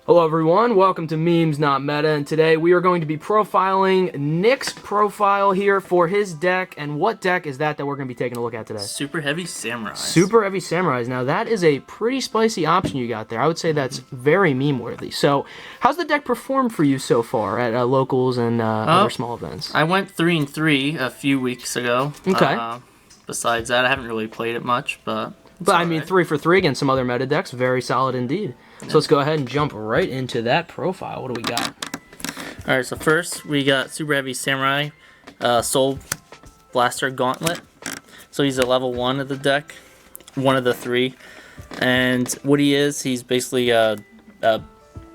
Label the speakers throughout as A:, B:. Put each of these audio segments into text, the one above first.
A: Hello everyone, welcome to Memes Not Meta, and today we are going to be profiling Nick's profile here for his deck. And what deck is that we're going to be taking a look at today?
B: Superheavy Samurai.
A: Superheavy Samurais. Now that is a pretty spicy option you got there. I would say that's very meme-worthy. So, how's the deck performed for you so far at locals and other small events?
B: I went 3-3 a few weeks ago.
A: Okay.
B: Besides that, I haven't really played it much, but
A: I mean, 3 for 3 against some other meta decks. Very solid indeed. So let's go ahead and jump right into that profile. What do we got?
B: Alright, so first we got Superheavy Samurai, Soulbuster Gauntlet. So he's a level 1 of the deck, one of the 3. And what he is, he's basically a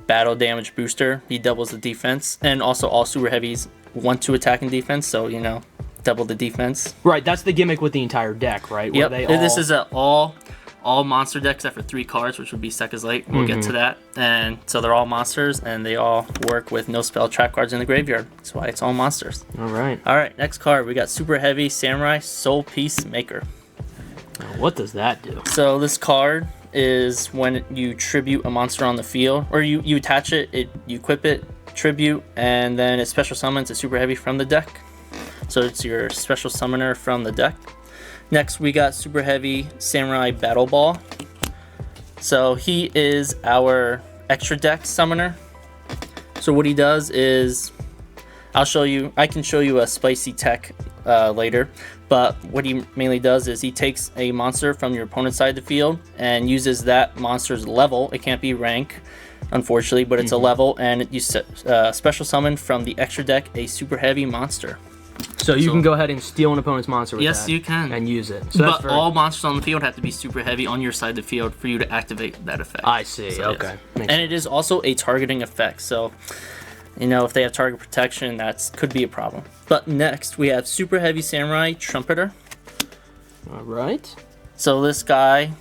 B: battle damage booster. He doubles the defense. And also all Super Heavies want to attack and defense, so, you know, double the defense.
A: Right, that's the gimmick with the entire deck, right?
B: Yep, this is an all monster deck except for 3 cards, which would be Sekka's Light. We'll get to that. And so they're all monsters, and they all work with no spell trap cards in the graveyard. That's why it's all monsters.
A: All right.
B: All right, next card. We got Superheavy Samurai Soulpiercer Maker.
A: What does that do?
B: So this card is when you tribute a monster on the field, or you attach it, you equip it, tribute, and then it special summons a Super Heavy from the deck. So it's your special summoner from the deck. Next, we got Superheavy Samurai Battleball. So he is our extra deck summoner. So what he does is, I can show you a spicy tech later, but what he mainly does is he takes a monster from your opponent's side of the field and uses that monster's level. It can't be rank, unfortunately, but it's a level, and you special summon from the extra deck a super heavy monster.
A: So you can go ahead and steal an opponent's monster with that.
B: Yes, you can.
A: And use it. So
B: but all monsters on the field have to be super heavy on your side of the field for you to activate that effect.
A: I see,
B: so,
A: okay.
B: Yes. And it is also a targeting effect, so, you know, if they have target protection, that could be a problem. But next, we have Superheavy Samurai Trumpeter.
A: Alright.
B: So this guy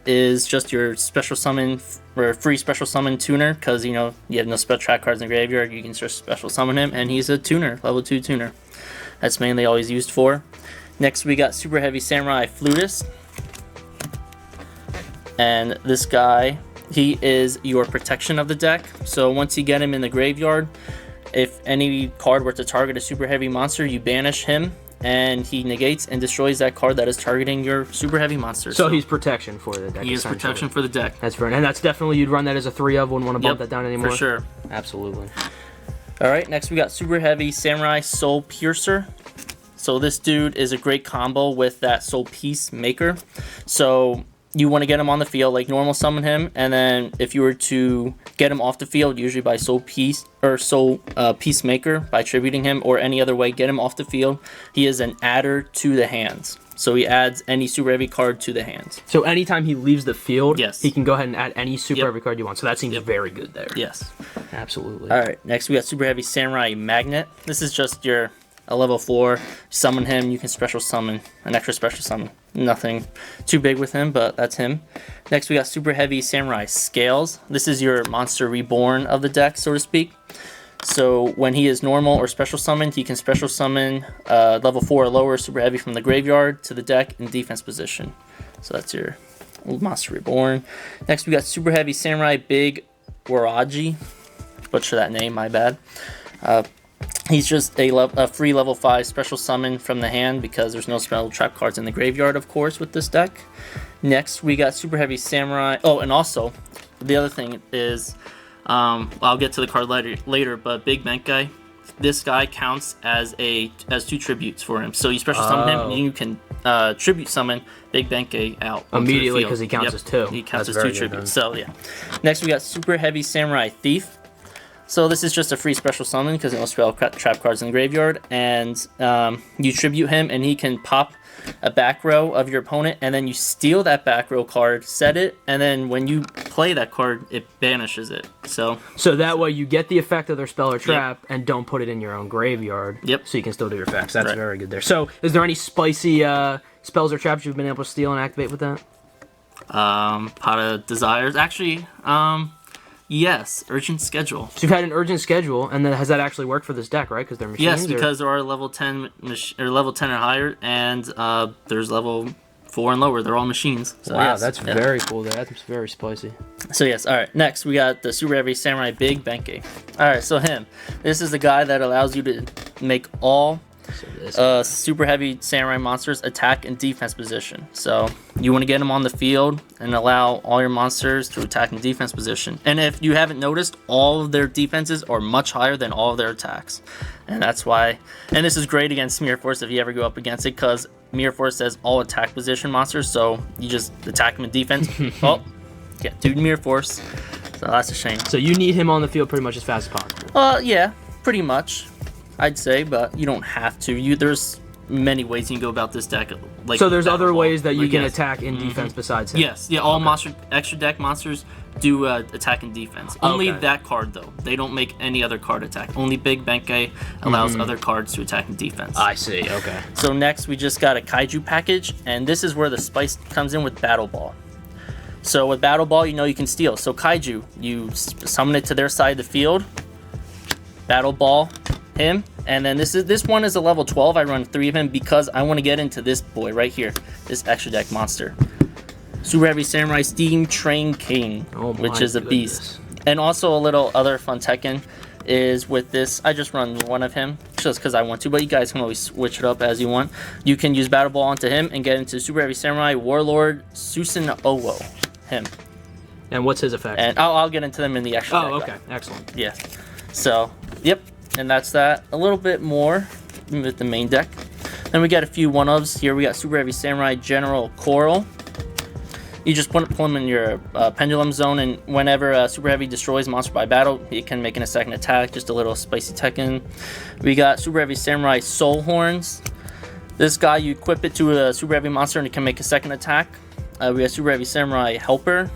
B: is just your special summon, or free special summon tuner, because, you know, you have no spell trap cards in the graveyard, you can just special summon him, and he's a tuner, level 2 tuner. That's mainly all he's used for. Next, we got Superheavy Samurai Flutist. And this guy, he is your protection of the deck. So once you get him in the graveyard, if any card were to target a super heavy monster, you banish him, and he negates and destroys that card that is targeting your super heavy monster.
A: So he's protection for the deck.
B: He is protection for the deck.
A: That's fair. And that's definitely, you'd run that as a 3 of, wouldn't want to bump that down anymore.
B: For sure.
A: Absolutely.
B: Alright, next we got Superheavy Samurai Soulpiercer. So this dude is a great combo with that Soulpiercer Maker. So you want to get him on the field, like normal summon him, and then if you were to get him off the field, usually by Peacemaker, by tributing him, or any other way, get him off the field, he is an adder to the hands. So he adds any super heavy card to the hands.
A: So anytime he leaves the field,
B: yes,
A: he can go ahead and add any super heavy card you want. So that seems very good there.
B: Yes.
A: Absolutely.
B: Alright, next we got Superheavy Samurai Magnet. This is just your level 4. Summon him, you can special summon, an extra special summon. Nothing too big with him, but that's him. Next we got Superheavy Samurai Scales. This is your monster reborn of the deck, so to speak. So when he is normal or special summoned, he can special summon level 4 or lower Super Heavy from the graveyard to the deck in defense position. So that's your monster reborn. Next we got Superheavy Samurai Big Waraji. Butcher that name, my bad. He's just a free level 5 special summon from the hand because there's no spell trap cards in the graveyard, of course, with this deck. Next we got Superheavy Samurai. Oh, and also the other thing is, I'll get to the card later, but Big Benkei, this guy counts as 2 tributes for him. So you special summon him, and you can tribute summon Big Benkei out
A: immediately because he counts as 2.
B: He counts as 2 tributes. So yeah. Next we got Superheavy Samurai Thief. So this is just a free special summon because no spell trap cards in the graveyard, and you tribute him, and he can pop a back row of your opponent, and then you steal that back row card, set it, and then when you play that card, it banishes it. So
A: that way you get the effect of their spell or trap and don't put it in your own graveyard.
B: Yep.
A: So you can still do your effects. That's very good there. So is there any spicy spells or traps you've been able to steal and activate with that?
B: Pot of Desires. Actually, yes, Urgent Schedule.
A: So you've had an Urgent Schedule, and then has that actually worked for this deck, right? Because they're machines?
B: Yes, because there are level 10 or level 10 or higher, and there's level 4 and lower. They're all machines. So,
A: Wow,
B: yes,
A: that's
B: yeah.
A: very cool. That's very spicy.
B: So yes, all right. Next, we got the Super Heavy Samurai Big Benkei. All right, so him. This is the guy that allows you to make all Super Heavy Samurai monsters attack and defense position. So you want to get them on the field and allow all your monsters to attack and defense position. And if you haven't noticed, all of their defenses are much higher than all of their attacks. And that's why. And this is great against Mirror Force if you ever go up against it, because Mirror Force says all attack position monsters. So you just attack them in defense. Oh. Yeah, dude, Mirror Force. So that's a shame.
A: So you need him on the field pretty much as fast as possible.
B: Yeah, pretty much, I'd say, but you don't have to. There's many ways you can go about this deck. Like
A: So there's other
B: Battleball.
A: ways that you
B: Like,
A: can
B: yes.
A: attack in defense besides him.
B: Yes, yeah, all extra deck monsters do attack and defense. Only that card though. They don't make any other card attack. Only Big Benkei allows other cards to attack and defense.
A: I see. Okay.
B: So next we just got a Kaiju package, and this is where the spice comes in with Battleball. So with Battleball, you can steal. So Kaiju, you summon it to their side of the field, Battleball him, and then this one is a level 12. I run 3 of him because I want to get into this boy right here, this extra deck monster. Super Heavy Samurai Steam Train King, which is a beast. And also a little other fun Tekken is with this. I just run one of him just because I want to, but you guys can always switch it up as you want. You can use Battle Ball onto him and get into Super Heavy Samurai Warlord Susanoo. Him.
A: And what's his effect?
B: And I'll get into them in the extra deck.
A: Oh, okay. Excellent.
B: Yeah. So, yep. And that's that. A little bit more with the main deck. Then we got a few one-ofs. Here we got Super Heavy Samurai General Coral. You just pull him in your pendulum zone, and whenever Super Heavy destroys monster by battle, he can make a second attack. Just a little spicy Tekken. We got Super Heavy Samurai Soul Horns. This guy, you equip it to a Super Heavy monster, and it can make a second attack. We got Super Heavy Samurai Helper.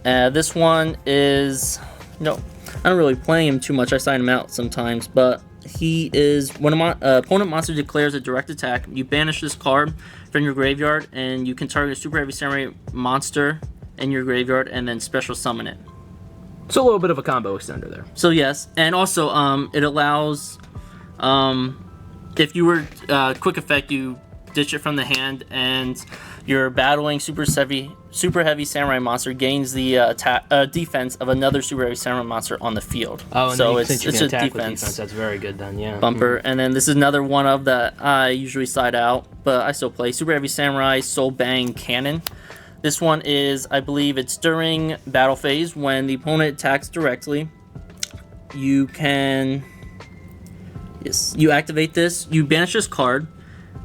B: This one is... No, I don't really play him too much. I sign him out sometimes, but he is... When an opponent monster declares a direct attack, you banish this card from your graveyard, and you can target a Super Heavy Samurai monster in your graveyard and then special summon it.
A: So a little bit of a combo extender there.
B: So yes, and also it allows... if you were quick effect, you ditch it from the hand, and your battling Super Heavy Samurai monster gains the defense of another Super Heavy Samurai monster on the field.
A: Oh, and
B: so
A: then
B: it's
A: you can
B: a
A: attack
B: defense
A: with defense. That's very good then, yeah.
B: bumper. And then this is another one of that I usually side out, but I still play Super Heavy Samurai Soulbang Cannon. This one is, I believe it's during battle phase when the opponent attacks directly. You can... Yes, you activate this. You banish this card.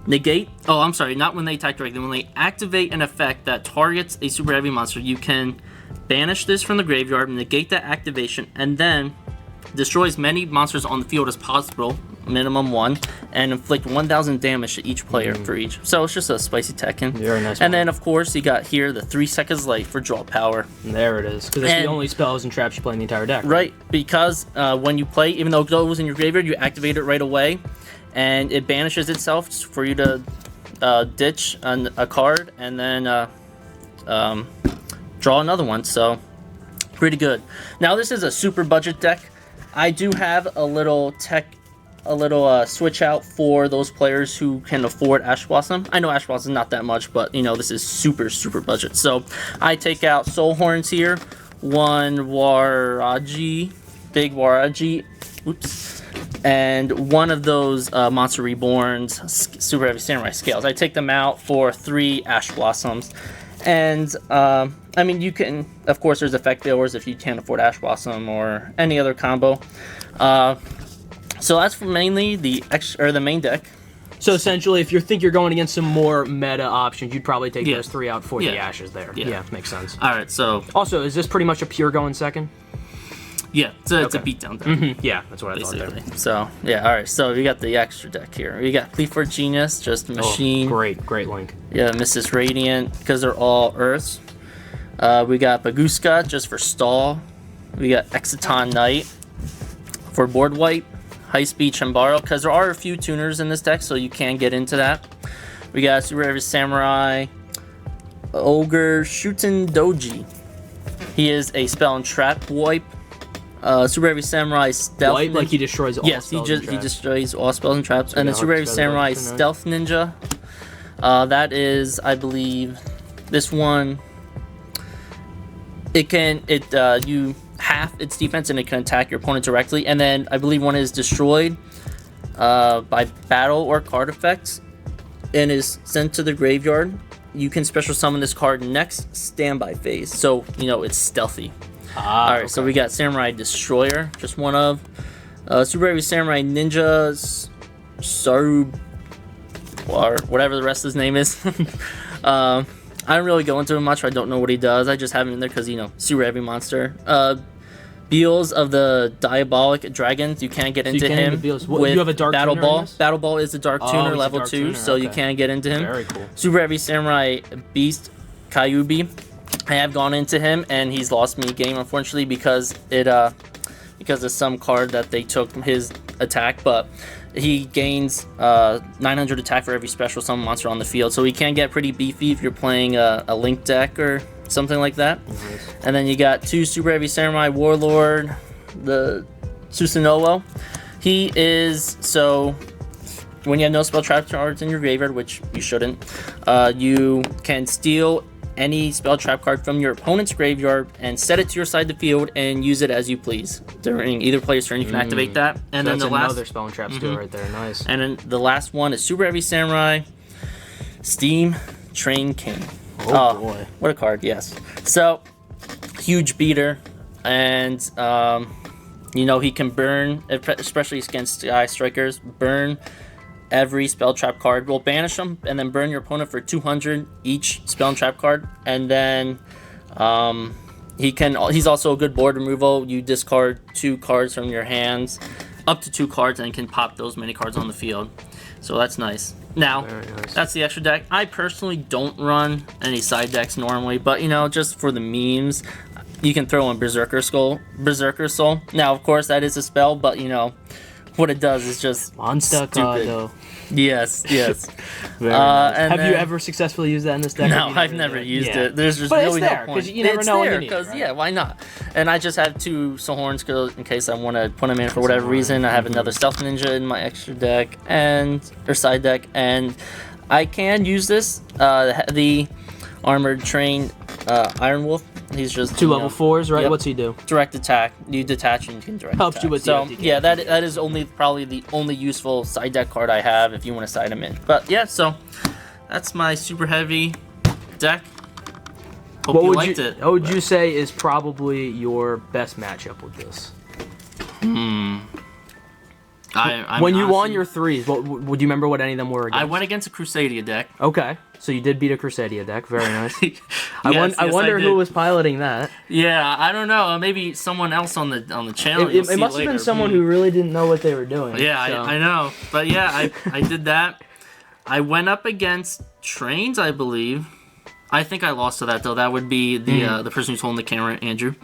B: Negate... Oh, I'm sorry. Not when they attack directly. When they activate an effect that targets a Super Heavy monster, you can banish this from the graveyard, negate that activation, and then destroy as many monsters on the field as possible, minimum 1, and inflict 1,000 damage to each player for each. So it's just a spicy Tekken.
A: Very nice.
B: And then, of course, you got here the 3 seconds light for draw power.
A: There it is. Because that's the only spells and traps you play in the entire deck.
B: Right, because when you play, even though it goes in your graveyard, you activate it right away, and it banishes itself for you to ditch a card and then draw another one. So pretty good. Now this is a super budget deck. I do have a little switch out for those players who can afford Ash Blossom. I know Ash Blossom is not that much, but this is super budget. So I take out Soul Horns here, one Waraji, big Waraji, oops, and one of those Monster Reborn's Super Heavy Samurai Scales. I take them out for 3 Ash Blossoms. And, I mean, you can, of course, there's effect failures if you can't afford Ash Blossom or any other combo. So that's for mainly the main deck.
A: So essentially, if you think you're going against some more meta options, you'd probably take those 3 out for the Ashes there. Yeah, makes sense.
B: All right, so...
A: Also, is this pretty much a pure going second?
B: Yeah, it's a beatdown deck.
A: Yeah, that's what I thought there.
B: So, yeah, all right. So we got the extra deck here. We got Cleaver Genius, just a machine.
A: Oh, great link.
B: Yeah, Mrs. Radiant, because they're all Earths. We got Baguska, just for stall. We got Exiton Knight for board wipe. High Speed Chambaro, because there are a few tuners in this deck, so you can get into that. We got Super Heavy Samurai Ogre Shuten Doji. He is a spell and trap wipe. Super Heavy Samurai Stealth
A: Wipe, like he destroys all spells and traps.
B: He destroys all spells and traps. And then Super Heavy Samurai Stealth Ninja. That is, I believe, this one. You half its defense and it can attack your opponent directly. And then I believe one is destroyed by battle or card effects and is sent to the graveyard. You can special summon this card next standby phase, so you know it's stealthy. Alright, okay. So we got Samurai Destroyer, just one of. Super Heavy Samurai Ninja Saru, or whatever the rest of his name is. I don't really go into him much. I don't know what he does. I just have him in there because, you know, super heavy monster. Beals of the Diabolic Dragons, you can't get into him with
A: you have a dark
B: Battleball.
A: Tuner
B: Battleball is a Dark Tuner, level 2, so you can't get into him.
A: Very cool.
B: Super Heavy Samurai Beast Kyubi. I have gone into him, and he's lost me a game, unfortunately, because of some card that they took his attack, but he gains 900 attack for every special summon monster on the field, so he can get pretty beefy if you're playing a Link deck or something like that.
A: Nice.
B: And then you got 2 Super Heavy Samurai Warlord, the Susanoo. He is, so when you have no spell trap cards in your graveyard, which you shouldn't, you can steal any spell trap card from your opponent's graveyard and set it to your side of the field and use it as you please during either player's turn. You can activate that. And
A: so
B: then
A: that's
B: the last
A: another spell and trap skill right there. Nice.
B: And then the last one is Super Heavy Samurai Steam Train King.
A: Oh boy,
B: what a card! Yes. So huge beater, and you know he can burn, especially against Sky Strikers. Burn every spell trap card. Will banish them and then burn your opponent for 200 each spell and trap card. And then he's also a good board removal. You discard 2 cards from your hands, up to 2 cards, and can pop those many cards on the field. So that's nice. Now, that's the extra deck. I personally don't run any side decks normally, but you know, just for the memes, you can throw in Berserker Soul. Now, of course, that is a spell, but you know, what it does is just
A: Monster card, though.
B: Yes.
A: Very nice. Have you ever successfully used that in this deck?
B: No, I've never used it. There's just
A: but
B: really
A: it's there,
B: no point.
A: You never know when you need it, right?
B: Yeah, why not? And I just have 2 Soul Horn skills in case I want to put them in for whatever reason. I have another Stealth Ninja in my extra deck or side deck, and I can use this. The Armored Train Iron Wolf. He's just
A: 2 level 4s, right?
B: Yep.
A: What's he do?
B: Direct attack. You detach and you can direct
A: Helps
B: attack.
A: you with
B: so
A: the
B: yeah, that is probably the only useful side deck card I have if you want to side him in. But yeah, so that's my super heavy deck. Hope you liked it.
A: What would you say is probably your best matchup with this? When you won your 3s, would you remember what any of them were against?
B: I went against a Crusadia deck.
A: Okay, so you did beat a Crusadia deck. Very nice.
B: I
A: wonder who was piloting that.
B: Yeah, I don't know. Maybe someone else on the channel.
A: It must have been someone who really didn't know what they were doing.
B: Yeah,
A: so.
B: I know. But yeah, I did that. I went up against Trains, I believe. I think I lost to that, though. That would be the person who's holding the camera, Andrew.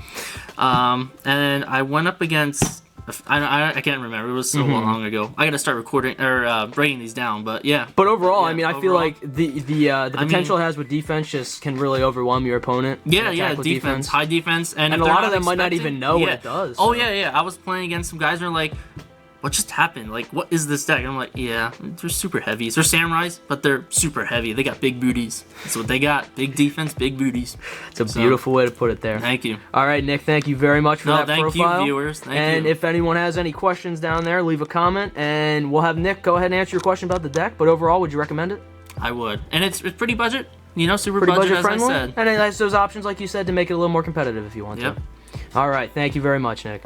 B: And I went up against... I can't remember. It was so long ago. I got to start recording or breaking these down. But yeah.
A: But overall, I mean, I feel like the potential it has with defense just can really overwhelm your opponent.
B: Yeah, defense, high defense, and
A: a lot of them might not even know what it does.
B: Oh yeah. I was playing against some guys who are like, what just happened? Like, what is this deck? And I'm like, yeah, they're super heavies. They're samurais, but they're super heavy. They got big booties. That's what they got. Big defense, big booties.
A: It's a beautiful way to put it there.
B: Thank you.
A: All right, Nick, thank you very much for that profile.
B: Thank you, viewers. Thank you.
A: And if anyone has any questions down there, leave a comment, and we'll have Nick go ahead and answer your question about the deck. But overall, would you recommend it?
B: I would. And it's pretty budget. You know, super
A: pretty
B: budget,
A: friendly,
B: as I said.
A: And it has those options, like you said, to make it a little more competitive if you want to. All right, thank you very much, Nick.